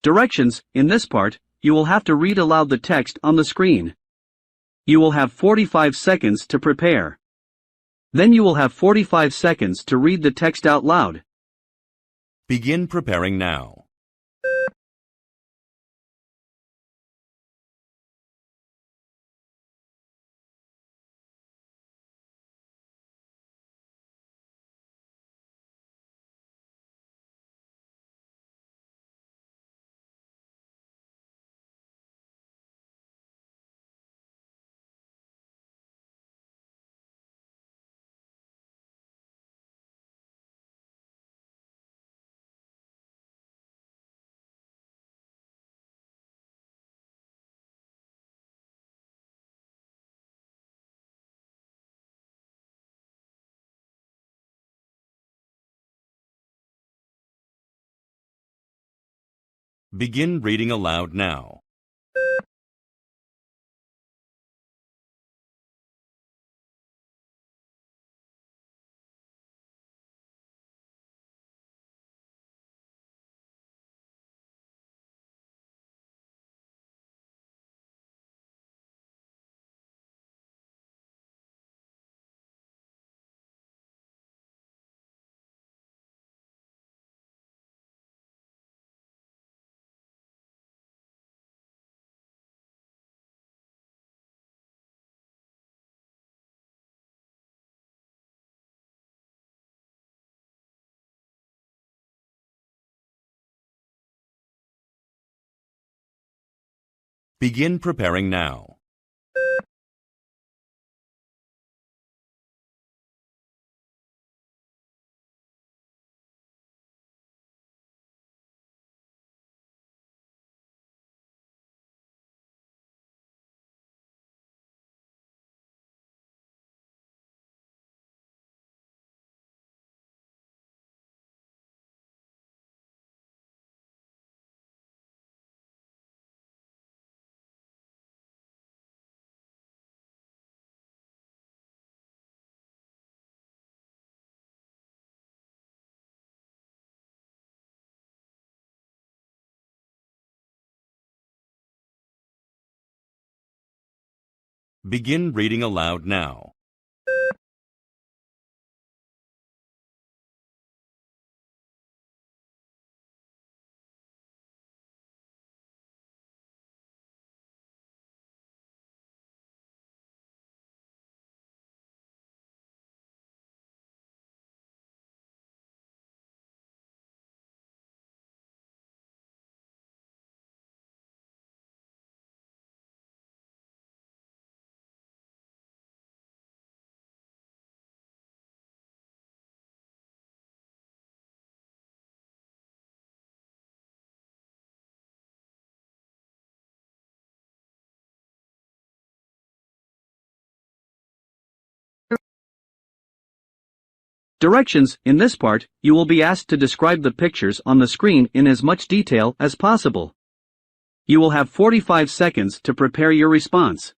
Directions: in this part, you will have to read aloud the text on the screen. You will have 45 seconds to prepare. Then you will have 45 seconds to read the text out loud. Begin preparing now. Begin reading aloud now. Begin preparing now. Begin reading aloud now. Directions: in this part, you will be asked to describe the pictures on the screen in as much detail as possible. You will have 45 seconds to prepare your response.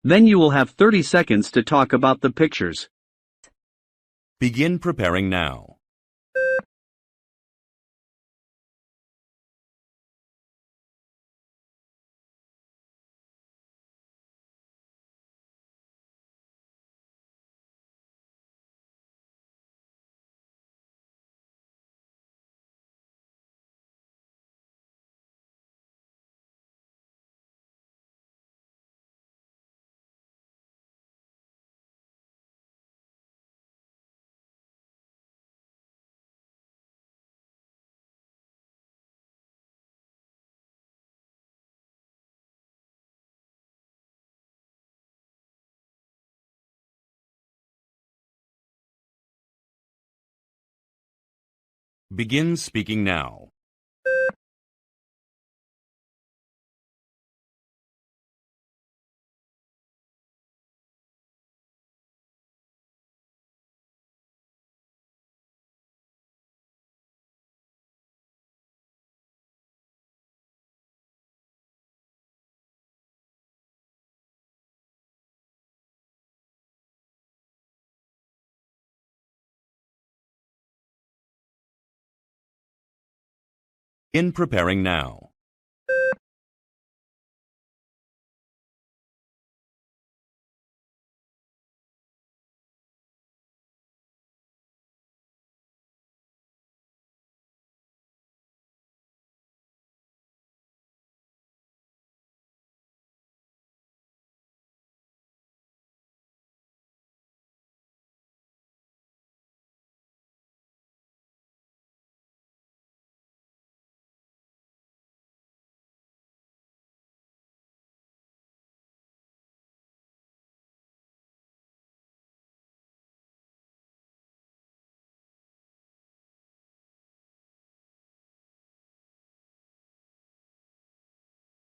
Then you will have 30 seconds to talk about the pictures. Begin preparing now. Begin speaking now. Begin preparing now.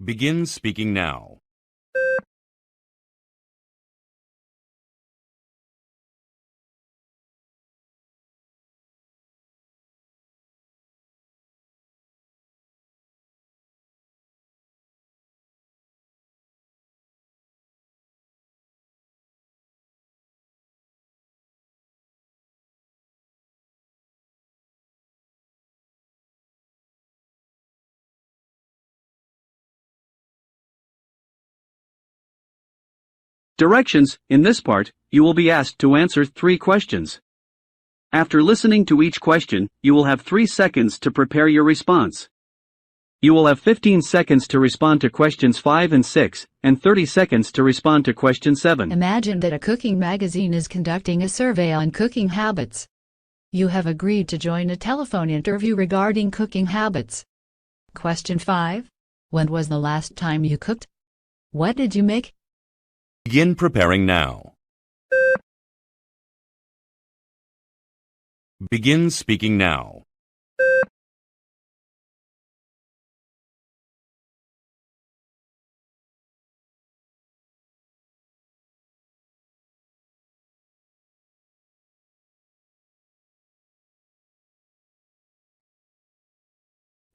Begin speaking now. Directions: in this part, you will be asked to answer 3 questions. After listening to each question, you will have 3 seconds to prepare your response. You will have 15 seconds to respond to questions 5 and 6, and 30 seconds to respond to question 7. Imagine that a cooking magazine is conducting a survey on cooking habits. You have agreed to join a telephone interview regarding cooking habits. Question 5. When was the last time you cooked? What did you make? Begin preparing now. Begin speaking now.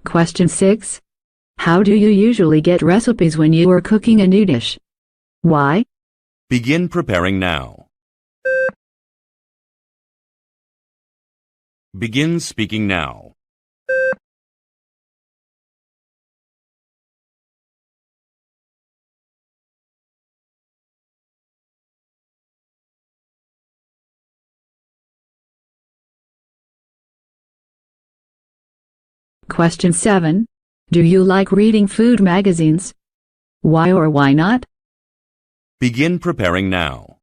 Question 6. How do you usually get recipes when you are cooking a new dish? Why? Begin preparing now. Begin speaking now. Question 7. Do you like reading food magazines? Why or why not? Begin preparing now.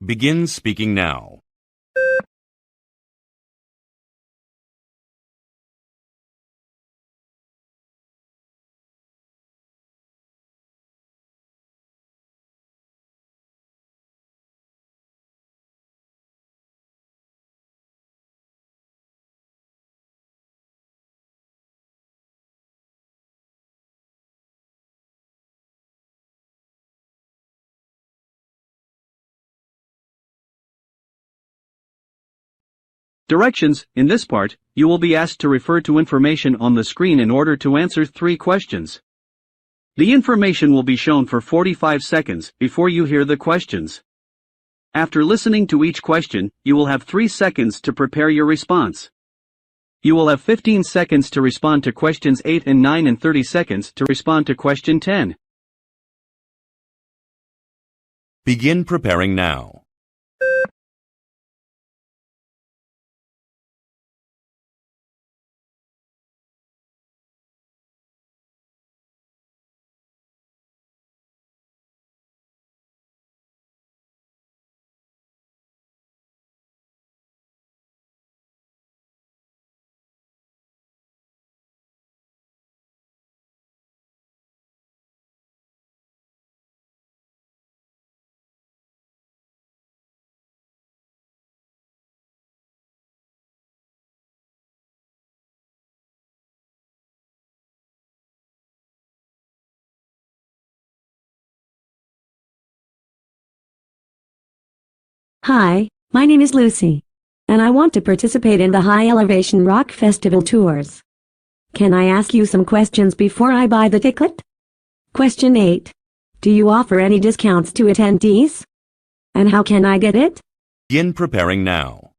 Begin speaking now. Directions: in this part, you will be asked to refer to information on the screen in order to answer 3 questions. The information will be shown for 45 seconds before you hear the questions. After listening to each question, you will have 3 seconds to prepare your response. You will have 15 seconds to respond to questions 8 and 9 and 30 seconds to respond to question 10. Begin preparing now. Hi, my name is Lucy, and I want to participate in the High Elevation Rock Festival tours. Can I ask you some questions before I buy the ticket? Question 8. Do you offer any discounts to attendees? And how can I get it? Begin preparing now.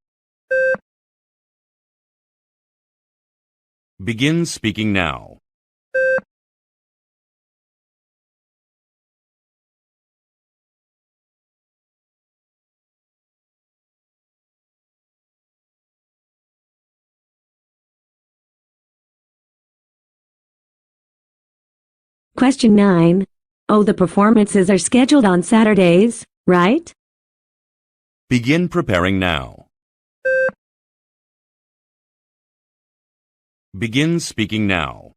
Begin speaking now. Question 9. Oh, the performances are scheduled on Saturdays, right? Begin preparing now. Begin speaking now.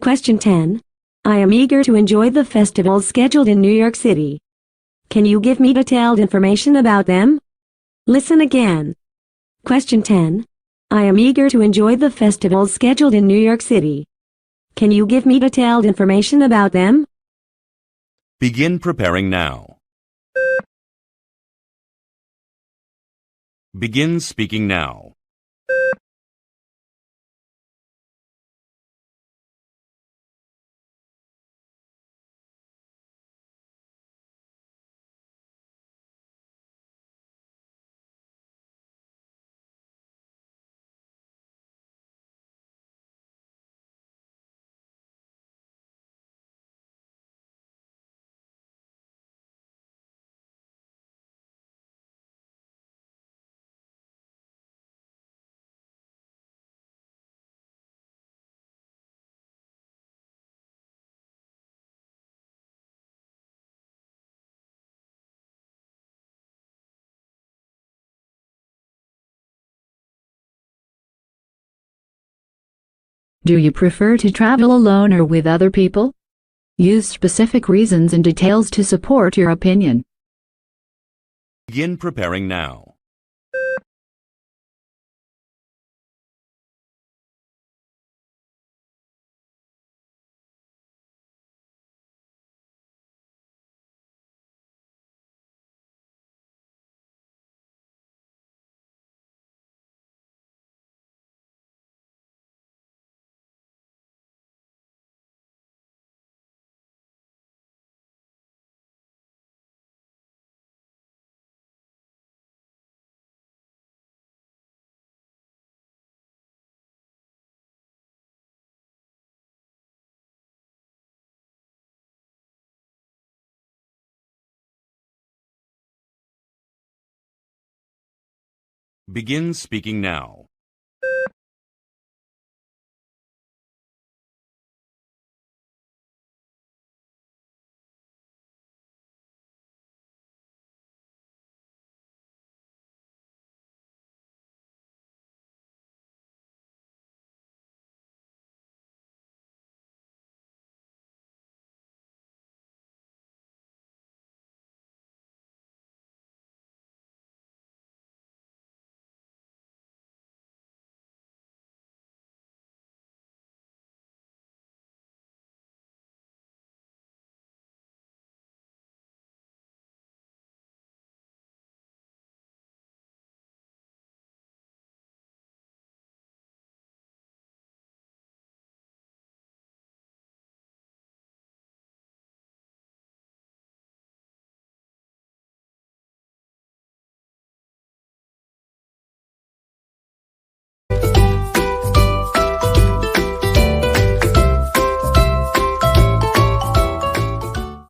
Question 10. I am eager to enjoy the festivals scheduled in New York City. Can you give me detailed information about them? Listen again. Question 10. I am eager to enjoy the festivals scheduled in New York City. Can you give me detailed information about them? Begin preparing now. Begin speaking now. Do you prefer to travel alone or with other people? Use specific reasons and details to support your opinion. Begin preparing now. Begin speaking now.